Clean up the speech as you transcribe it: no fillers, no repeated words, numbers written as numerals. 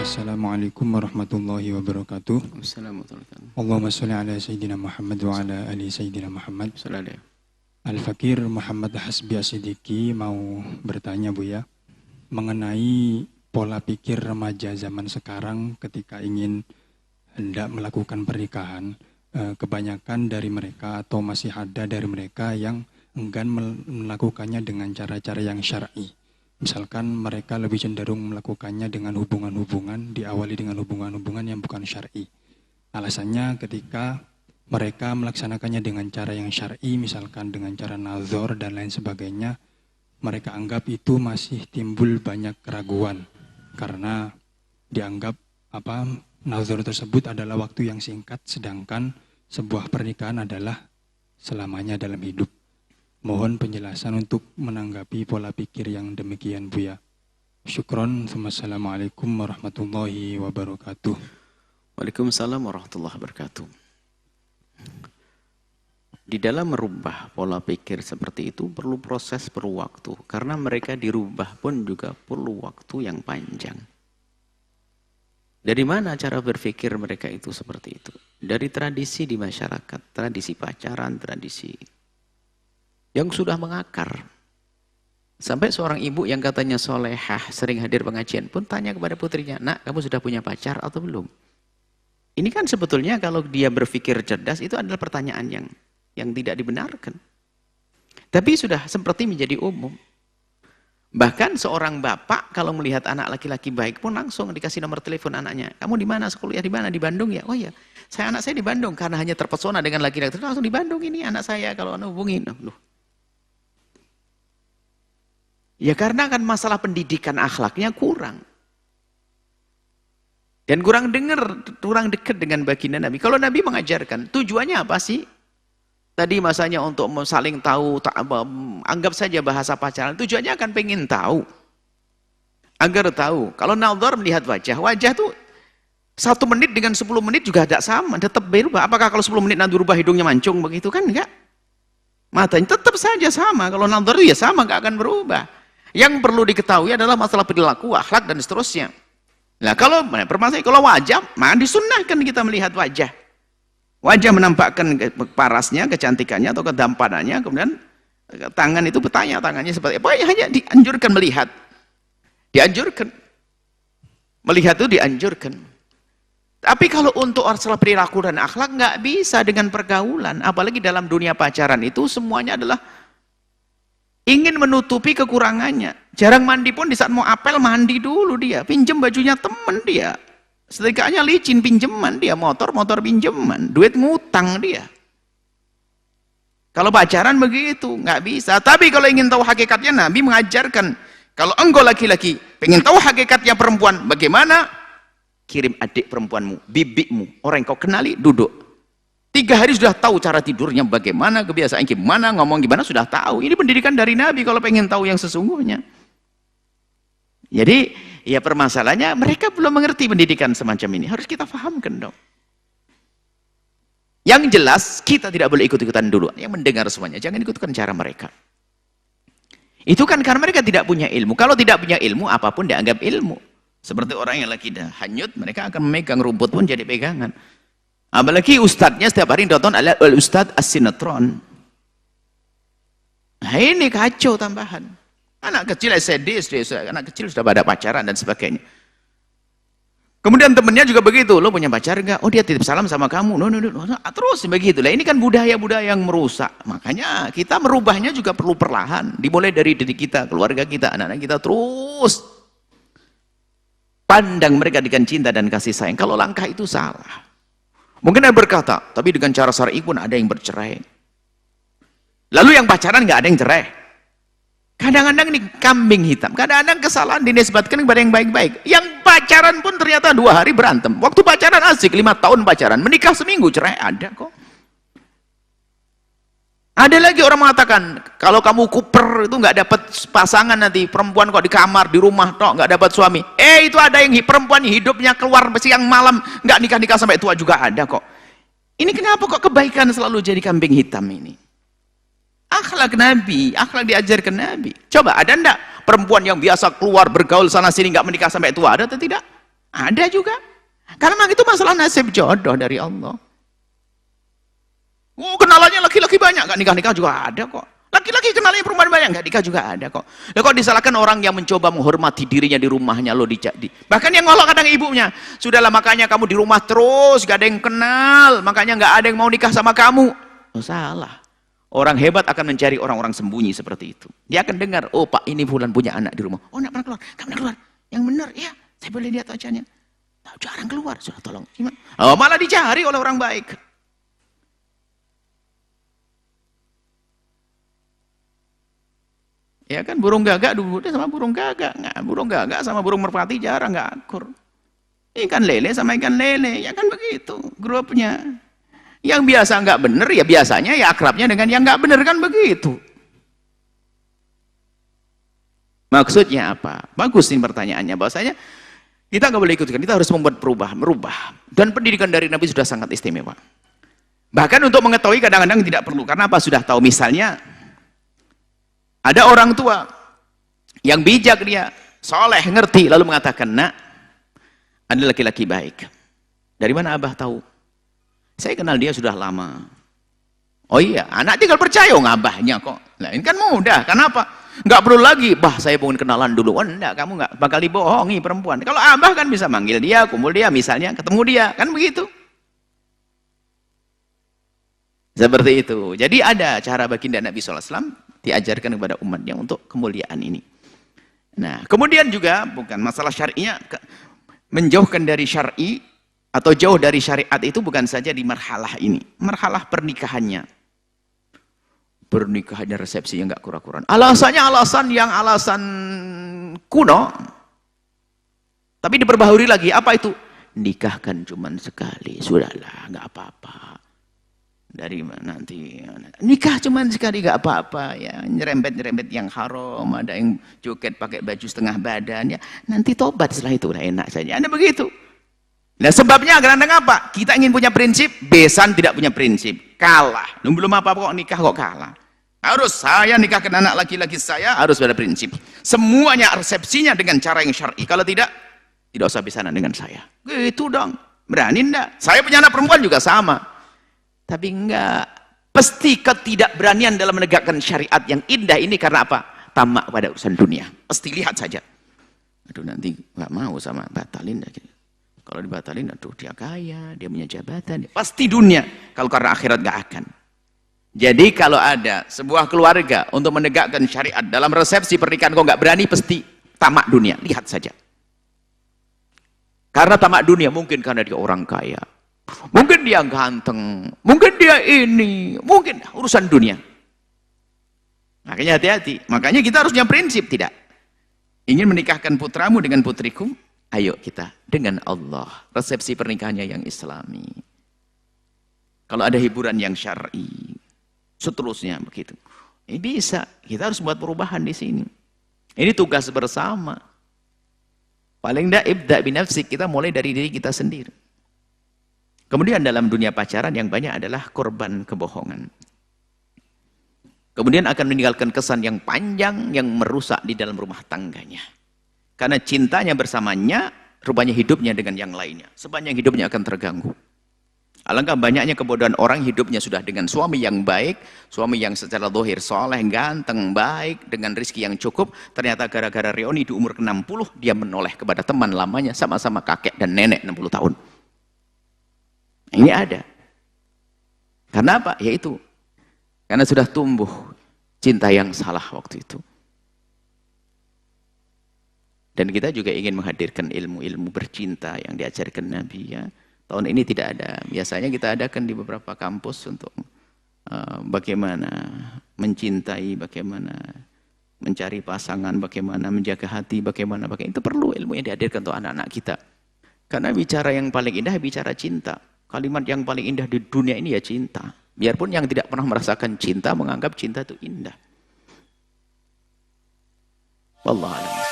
Assalamualaikum warahmatullahi wabarakatuh. Allahumma sholli ala Sayyidina Muhammad wa ala ali Sayyidina Muhammad. Al-Fakir Muhammad Hasbi As-Siddiqi mau bertanya Buya, mengenai pola pikir remaja zaman sekarang ketika ingin hendak melakukan pernikahan. Kebanyakan dari mereka atau masih ada dari mereka yang enggan melakukannya dengan cara-cara yang syar'i. Misalkan mereka lebih cenderung melakukannya dengan hubungan-hubungan, diawali dengan hubungan-hubungan yang bukan syar'i. Alasannya ketika mereka melaksanakannya dengan cara yang syar'i, misalkan dengan cara nazar dan lain sebagainya, mereka anggap itu masih timbul banyak keraguan. Karena dianggap nazar tersebut adalah waktu yang singkat, sedangkan sebuah pernikahan adalah selamanya dalam hidup. Mohon penjelasan untuk menanggapi pola pikir yang demikian Buya. Syukron. Wassalamualaikum warahmatullahi wabarakatuh. Waalaikumsalam warahmatullahi wabarakatuh. Di dalam merubah pola pikir seperti itu perlu proses, perlu waktu. Karena mereka dirubah pun juga perlu waktu yang panjang. Dari mana cara berpikir mereka itu seperti itu? Dari tradisi di masyarakat, tradisi pacaran, tradisi yang sudah mengakar. Sampai seorang ibu yang katanya solehah, sering hadir pengajian pun tanya kepada putrinya, "Nak, kamu sudah punya pacar atau belum?" Ini kan sebetulnya kalau dia berpikir cerdas itu adalah pertanyaan yang tidak dibenarkan. Tapi sudah seperti menjadi umum. Bahkan seorang bapak kalau melihat anak laki-laki baik pun langsung dikasih nomor telepon anaknya. "Kamu di mana? Sekolah di mana? Di Bandung ya?" "Oh ya, anak saya di Bandung." Karena hanya terpesona dengan laki-laki langsung di Bandung ini anak saya kalau anda hubungin. Loh. Ya karena kan masalah pendidikan akhlaknya kurang. Dan kurang dekat dengan baginda Nabi. Kalau Nabi mengajarkan, tujuannya apa sih? Tadi masanya untuk saling tahu, anggap saja bahasa pacaran. Tujuannya akan pengen tahu. Agar tahu. Kalau nazar melihat wajah tuh 1 menit dengan 10 menit juga tidak sama. Tetap berubah. Apakah kalau 10 menit nanti berubah hidungnya mancung begitu kan? Enggak. Matanya tetap saja sama. Kalau nazar itu ya sama, enggak akan berubah. Yang perlu diketahui adalah masalah perilaku, akhlak dan seterusnya. Nah kalau permasalahan kalau wajah, disunnahkan kita melihat wajah. Wajah menampakkan parasnya, kecantikannya atau kedampanannya, kemudian tangan itu bertanya tangannya seperti apa, hanya dianjurkan melihat. Dianjurkan. Melihat itu dianjurkan. Tapi kalau untuk masalah perilaku dan akhlak nggak bisa dengan pergaulan, apalagi dalam dunia pacaran itu semuanya adalah ingin menutupi kekurangannya. Jarang mandi pun di saat mau apel mandi dulu dia. Pinjem bajunya temen dia. Setrikanya licin pinjeman dia. Motor pinjeman. Duit ngutang dia. Kalau pacaran begitu. Nggak bisa. Tapi kalau ingin tahu hakikatnya Nabi mengajarkan. Kalau engkau laki-laki pengen tahu hakikatnya perempuan. Bagaimana? Kirim adik perempuanmu. Bibikmu. Orang yang kau kenali duduk. 3 hari sudah tahu cara tidurnya bagaimana, kebiasaan gimana, ngomong gimana, sudah tahu. Ini pendidikan dari Nabi kalau pengen tahu yang sesungguhnya. Jadi, ya permasalahannya mereka belum mengerti pendidikan semacam ini. Harus kita fahamkan dong. Yang jelas, kita tidak boleh ikut-ikutan dulu. Yang mendengar semuanya, jangan ikutkan cara mereka. Itu kan karena mereka tidak punya ilmu. Kalau tidak punya ilmu, apapun dianggap ilmu. Seperti orang yang lagi dah hanyut, mereka akan memegang rumput pun jadi pegangan. Apalagi ustadznya setiap hari nonton Ustadz As-Sinetron. Nah ini kacau tambahan. Anak kecil SD, anak kecil sudah pada pacaran dan sebagainya. Kemudian temennya juga begitu. Lo punya pacar enggak? Oh dia titip salam sama kamu. No. Terus begitu lah. Ini kan budaya-budaya yang merusak. Makanya kita merubahnya juga perlu perlahan. Dimulai dari diri kita, keluarga kita, anak-anak kita terus. Pandang mereka dengan cinta dan kasih sayang. Kalau langkah itu salah. Mungkin ada berkata, tapi dengan cara syar'i pun ada yang bercerai. Lalu yang pacaran nggak ada yang cerai. Kadang-kadang ini kambing hitam. Kadang-kadang kesalahan dinisbatkan kepada yang baik-baik. Yang pacaran pun ternyata 2 hari berantem. Waktu pacaran asik, 5 tahun pacaran. Menikah seminggu cerai, ada kok. Ada lagi orang mengatakan, kalau kamu kuper itu nggak dapat pasangan nanti, perempuan kok di kamar, di rumah tok nggak dapat suami. Itu ada yang perempuan hidupnya keluar siang malam, nggak nikah-nikah sampai tua juga ada kok. Ini kenapa kok kebaikan selalu jadi kambing hitam ini? Akhlak Nabi, akhlak diajarkan Nabi. Coba ada enggak perempuan yang biasa keluar bergaul sana sini nggak menikah sampai tua, ada atau tidak? Ada juga. Karena memang itu masalah nasib jodoh dari Allah. Oh, kenalannya laki-laki banyak, nggak nikah-nikah juga ada kok. Laki-laki kenalannya perempuan banyak, nggak nikah juga ada kok. Lah kok disalahkan orang yang mencoba menghormati dirinya di rumahnya lo bahkan yang ngolok kadang ibunya. Sudahlah makanya kamu di rumah terus, gak ada yang kenal, makanya nggak ada yang mau nikah sama kamu. Oh, salah. Orang hebat akan mencari orang-orang sembunyi seperti itu. Dia akan dengar, oh Pak ini Fulan punya anak di rumah. Oh nggak pernah keluar, nggak pernah keluar. Yang benar, ya saya boleh lihat wajahnya. Jarang keluar, sudah tolong. Oh, malah dicari oleh orang baik. Ya kan burung gagak dulu sama burung gagak, nggak burung gagak sama burung merpati jarang nggak akur. Ikan lele sama ikan lele, ya kan begitu grupnya. Yang biasa nggak bener ya biasanya ya akrabnya dengan yang nggak bener kan begitu. Maksudnya apa? Bagus nih pertanyaannya, bahwasanya kita nggak boleh ikutkan, kita harus membuat merubah. Dan pendidikan dari Nabi sudah sangat istimewa. Bahkan untuk mengetahui kadang-kadang tidak perlu, karena apa? Sudah tahu. Misalnya ada orang tua yang bijak, dia soleh, ngerti, lalu mengatakan, nak, ada laki-laki baik. Dari mana abah tahu? Saya kenal dia sudah lama. Oh iya, anak tinggal percaya ngabahnya kok. Nah, ini kan mudah. Kenapa? Nggak perlu lagi, bah saya pengen kenalan dulu. Oh enggak, kamu nggak bakal dibohongi perempuan. Kalau abah kan bisa manggil dia, kumpul dia, misalnya ketemu dia, kan begitu. Seperti itu. Jadi ada cara baginda Nabi SAW diajarkan kepada umatnya untuk kemuliaan ini. Nah, kemudian juga bukan masalah syar'inya, menjauhkan dari syar'i atau jauh dari syariat itu bukan saja di marhalah ini, marhalah pernikahannya. Pernikahannya resepsi yang nggak kurang-kurang. Alasannya alasan kuno, tapi diperbaharui lagi. Apa itu? Nikahkan cuman sekali, sudahlah, nggak apa-apa. Dari mana nanti? Nikah cuman sekali, nggak apa-apa ya. Nyerempet yang haram, ada yang joget pakai baju setengah badan ya. Nanti tobat setelah itu, udah enak saja. Ada begitu. Nah sebabnya kadang-kadang apa? Kita ingin punya prinsip, besan tidak punya prinsip. Kalah. Belum apa-apa kok nikah kok kalah. Harus saya nikahkan anak laki-laki saya, harus ada prinsip. Semuanya resepsinya dengan cara yang syar'i. Kalau tidak usah besanan dengan saya. Gitu dong. Berani enggak? Saya punya anak perempuan juga sama. Tapi enggak. Pasti ketidakberanian dalam menegakkan syariat yang indah ini karena apa? Tamak pada urusan dunia. Pasti lihat saja. Aduh nanti nggak mau sama batalin. Kalau dibatalin, aduh dia kaya, dia punya jabatan, pasti dunia. Kalau karena akhirat gak akan. Jadi kalau ada sebuah keluarga untuk menegakkan syariat dalam resepsi pernikahan kok gak berani, pasti tamak dunia. Lihat saja. Karena tamak dunia mungkin karena dia orang kaya, mungkin dia ganteng, mungkin dia ini, mungkin urusan dunia. Makanya hati-hati. Makanya kita harus punya prinsip, tidak. Ingin menikahkan putramu dengan putriku? Ayo kita dengan Allah, resepsi pernikahannya yang islami. Kalau ada hiburan yang syar'i, seterusnya begitu. Ini bisa, kita harus buat perubahan di sini. Ini tugas bersama. Paling tidak ibda binafsik, kita mulai dari diri kita sendiri. Kemudian dalam dunia pacaran yang banyak adalah korban kebohongan. Kemudian akan meninggalkan kesan yang panjang yang merusak di dalam rumah tangganya. Karena cintanya bersamanya, rupanya hidupnya dengan yang lainnya. Sepanjang hidupnya akan terganggu. Alangkah banyaknya kebodohan orang hidupnya sudah dengan suami yang baik, suami yang secara zahir soleh, ganteng, baik, dengan rezeki yang cukup. Ternyata gara-gara reuni di umur ke-60, dia menoleh kepada teman lamanya, sama-sama kakek dan nenek 60 tahun. Ini ada. Karena apa? Yaitu, karena sudah tumbuh cinta yang salah waktu itu. Dan kita juga ingin menghadirkan ilmu-ilmu bercinta yang diajarkan Nabi ya. Tahun ini tidak ada. Biasanya kita adakan di beberapa kampus untuk bagaimana mencintai, bagaimana mencari pasangan, bagaimana menjaga hati, bagaimana itu perlu ilmu yang dihadirkan untuk anak-anak kita. Karena bicara yang paling indah bicara cinta. Kalimat yang paling indah di dunia ini ya cinta. Biarpun yang tidak pernah merasakan cinta menganggap cinta itu indah. Wallahu a'lam.